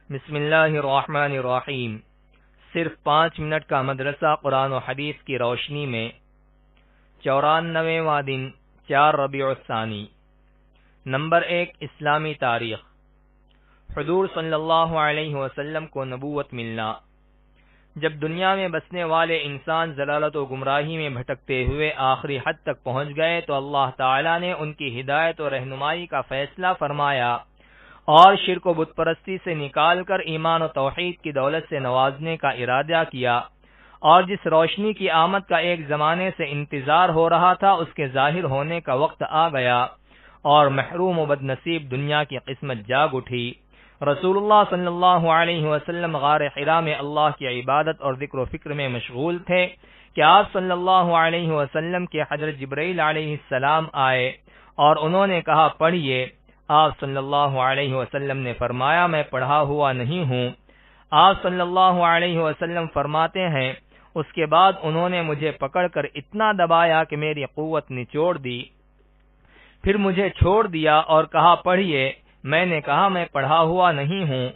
بسم اللہ الرحمن الرحیم۔ صرف 5 منٹ کا مدرسہ قرآن و حدیث کی روشنی میں 94واں دن 4 ربیع الثانی۔ نمبر 1، اسلامی تاریخ۔ حضور صلی اللہ علیہ وسلم کو نبوت ملنا۔ جب دنیا میں بسنے والے انسان ضلالت و گمراہی میں بھٹکتے ہوئے آخری حد تک پہنچ گئے تو اللہ تعالی نے ان کی ہدایت و رہنمائی کا فیصلہ فرمایا اور شرک و بت پرستی سے نکال کر ایمان و توحید کی دولت سے نوازنے کا ارادہ کیا، اور جس روشنی کی آمد کا ایک زمانے سے انتظار ہو رہا تھا اس کے ظاہر ہونے کا وقت آ گیا اور محروم و بد نصیب دنیا کی قسمت جاگ اٹھی۔ رسول اللہ صلی اللہ علیہ وسلم غار حرا میں اللہ کی عبادت اور ذکر و فکر میں مشغول تھے کہ آپ صلی اللہ علیہ وسلم کے حضرت جبرائیل علیہ السلام آئے اور انہوں نے کہا پڑھیے۔ آپ صلی اللہ علیہ وسلم نے فرمایا میں پڑھا ہوا نہیں ہوں۔ آپ صلی اللہ علیہ وسلم فرماتے ہیں اس کے بعد انہوں نے مجھے پکڑ کر اتنا دبایا کہ میری قوت نچوڑ دی، پھر مجھے چھوڑ دیا اور کہا پڑھیے۔ میں نے کہا میں پڑھا ہوا نہیں ہوں۔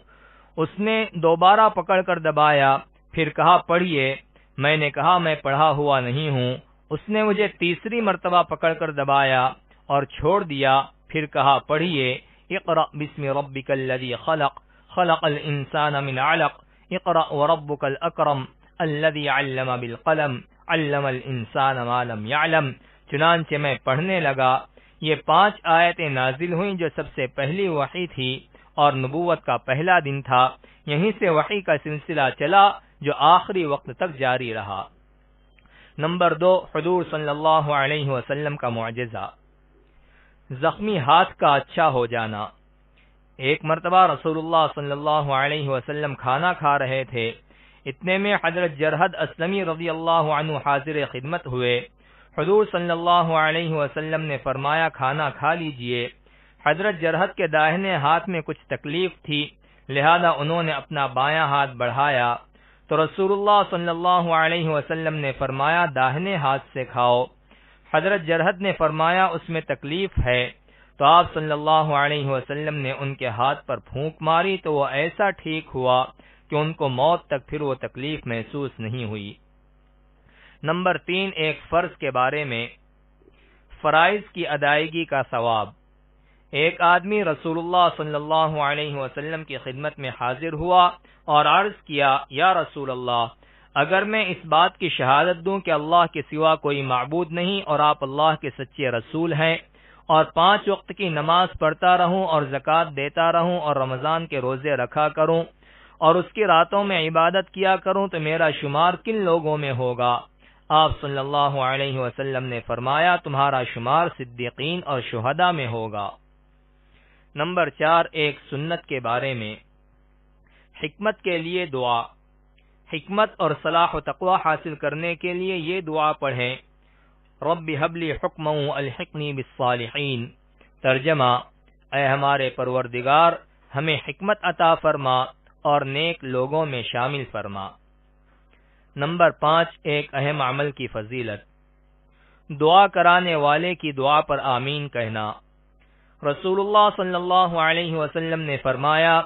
اس نے دوبارہ پکڑ کر دبایا، پھر کہا پڑھیے۔ میں نے کہا میں پڑھا ہوا نہیں ہوں۔ اس نے مجھے تیسری مرتبہ پکڑ کر دبایا اور چھوڑ دیا، پھر کہا پڑھیے۔ اقرأ بسم ربک الذی خلق، خلق الانسان من علق، اقرأ وربک الاکرم الذی علم بالقلم، علم الانسان ما لم يعلم۔ چنانچہ میں پڑھنے لگا۔ یہ 5 آیتیں نازل ہوئیں جو سب سے پہلی وحی تھی اور نبوت کا پہلا دن تھا۔ یہیں سے وحی کا سلسلہ چلا جو آخری وقت تک جاری رہا۔ نمبر 2، حضور صلی اللہ علیہ وسلم کا معجزہ، زخمی ہاتھ کا اچھا ہو جانا۔ ایک مرتبہ رسول اللہ صلی اللہ علیہ وسلم کھانا کھا رہے تھے، اتنے میں حضرت جرحد اسلمی رضی اللہ عنہ حاضر خدمت ہوئے۔ حضور صلی اللہ علیہ وسلم نے فرمایا کھانا کھا لیجئے۔ حضرت جرحد کے داہنے ہاتھ میں کچھ تکلیف تھی، لہذا انہوں نے اپنا بایاں ہاتھ بڑھایا تو رسول اللہ صلی اللہ علیہ وسلم نے فرمایا داہنے ہاتھ سے کھاؤ۔ حضرت جرحد نے فرمایا اس میں تکلیف ہے، تو آپ صلی اللہ علیہ وسلم نے ان کے ہاتھ پر پھونک ماری تو وہ ایسا ٹھیک ہوا کہ ان کو موت تک پھر وہ تکلیف محسوس نہیں ہوئی۔ نمبر 3، ایک فرض کے بارے میں، فرائض کی ادائیگی کا ثواب۔ ایک آدمی رسول اللہ صلی اللہ علیہ وسلم کی خدمت میں حاضر ہوا اور عرض کیا یا رسول اللہ، اگر میں اس بات کی شہادت دوں کہ اللہ کے سوا کوئی معبود نہیں اور آپ اللہ کے سچے رسول ہیں، اور 5 وقت کی نماز پڑھتا رہوں اور زکوٰۃ دیتا رہوں اور رمضان کے روزے رکھا کروں اور اس کی راتوں میں عبادت کیا کروں تو میرا شمار کن لوگوں میں ہوگا؟ آپ صلی اللہ علیہ وسلم نے فرمایا تمہارا شمار صدیقین اور شہداء میں ہوگا۔ نمبر 4، ایک سنت کے بارے میں، حکمت کے لیے دعا۔ حکمت اور صلاح و تقوی حاصل کرنے کے لیے یہ دعا پڑھیں، رب ہب لی حکما والحقنی بالصالحین۔ ترجمہ، اے ہمارے پروردگار ہمیں حکمت عطا فرما اور نیک لوگوں میں شامل فرما۔ نمبر 5، ایک اہم عمل کی فضیلت، دعا کرانے والے کی دعا پر آمین کہنا۔ رسول اللہ صلی اللہ علیہ وسلم نے فرمایا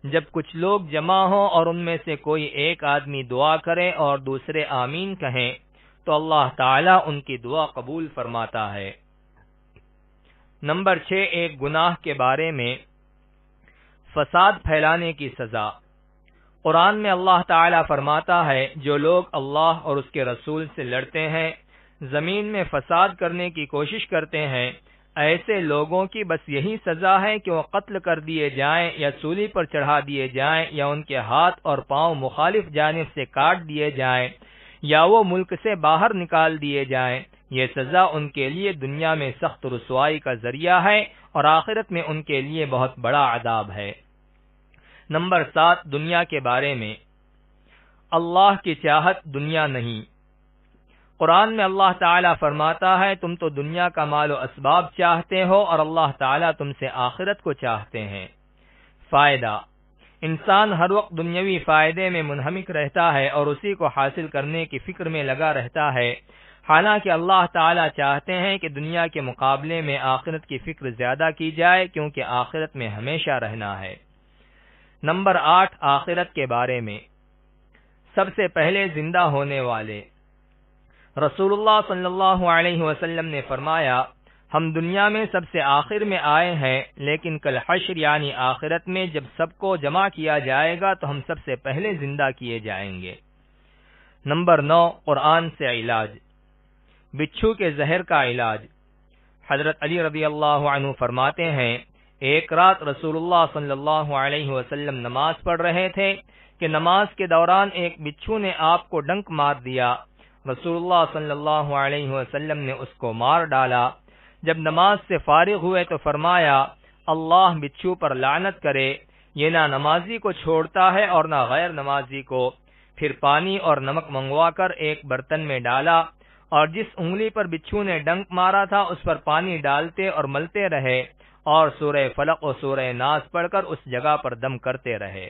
جب کچھ لوگ جمع ہوں اور ان میں سے کوئی ایک آدمی دعا کرے اور دوسرے آمین کہیں تو اللہ تعالیٰ ان کی دعا قبول فرماتا ہے۔ نمبر 6، ایک گناہ کے بارے میں، فساد پھیلانے کی سزا۔ قرآن میں اللہ تعالیٰ فرماتا ہے جو لوگ اللہ اور اس کے رسول سے لڑتے ہیں، زمین میں فساد کرنے کی کوشش کرتے ہیں، ایسے لوگوں کی بس یہی سزا ہے کہ وہ قتل کر دیے جائیں یا سولی پر چڑھا دیے جائیں یا ان کے ہاتھ اور پاؤں مخالف جانب سے کاٹ دیے جائیں یا وہ ملک سے باہر نکال دیے جائیں۔ یہ سزا ان کے لیے دنیا میں سخت رسوائی کا ذریعہ ہے اور آخرت میں ان کے لیے بہت بڑا عذاب ہے۔ نمبر 7، دنیا کے بارے میں، اللہ کی چاہت دنیا نہیں۔ قرآن میں اللہ تعالیٰ فرماتا ہے تم تو دنیا کا مال و اسباب چاہتے ہو اور اللہ تعالیٰ تم سے آخرت کو چاہتے ہیں۔ فائدہ، انسان ہر وقت دنیاوی فائدے میں منہمک رہتا ہے اور اسی کو حاصل کرنے کی فکر میں لگا رہتا ہے، حالانکہ اللہ تعالیٰ چاہتے ہیں کہ دنیا کے مقابلے میں آخرت کی فکر زیادہ کی جائے کیونکہ آخرت میں ہمیشہ رہنا ہے۔ نمبر 8 آخرت کے بارے میں۔ سب سے پہلے زندہ ہونے والے۔ رسول اللہ صلی اللہ علیہ وسلم نے فرمایا، ہم دنیا میں سب سے آخر میں آئے ہیں، لیکن کل حشر یعنی آخرت میں جب سب کو جمع کیا جائے گا تو ہم سب سے پہلے زندہ کیے جائیں گے۔ نمبر 9 قرآن سے علاج۔ بچھو کے زہر کا علاج۔ حضرت علی رضی اللہ عنہ فرماتے ہیں، ایک رات رسول اللہ صلی اللہ علیہ وسلم نماز پڑھ رہے تھے کہ نماز کے دوران ایک بچھو نے آپ کو ڈنک مار دیا۔ رسول اللہ صلی اللہ علیہ وسلم نے اس کو مار ڈالا۔ جب نماز سے فارغ ہوئے تو فرمایا، اللہ بچھو پر لعنت کرے، یہ نہ نمازی کو چھوڑتا ہے اور نہ غیر نمازی کو۔ پھر پانی اور نمک منگوا کر ایک برتن میں ڈالا اور جس انگلی پر بچھو نے ڈنک مارا تھا اس پر پانی ڈالتے اور ملتے رہے اور سورہ فلق اور سورہ ناس پڑھ کر اس جگہ پر دم کرتے رہے۔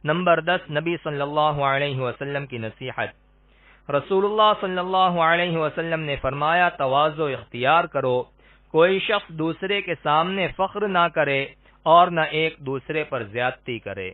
نمبر 10 نبی صلی اللہ علیہ وسلم کی نصیحت۔ رسول اللہ صلی اللہ علیہ وسلم نے فرمایا، تواضع اختیار کرو، کوئی شخص دوسرے کے سامنے فخر نہ کرے اور نہ ایک دوسرے پر زیادتی کرے۔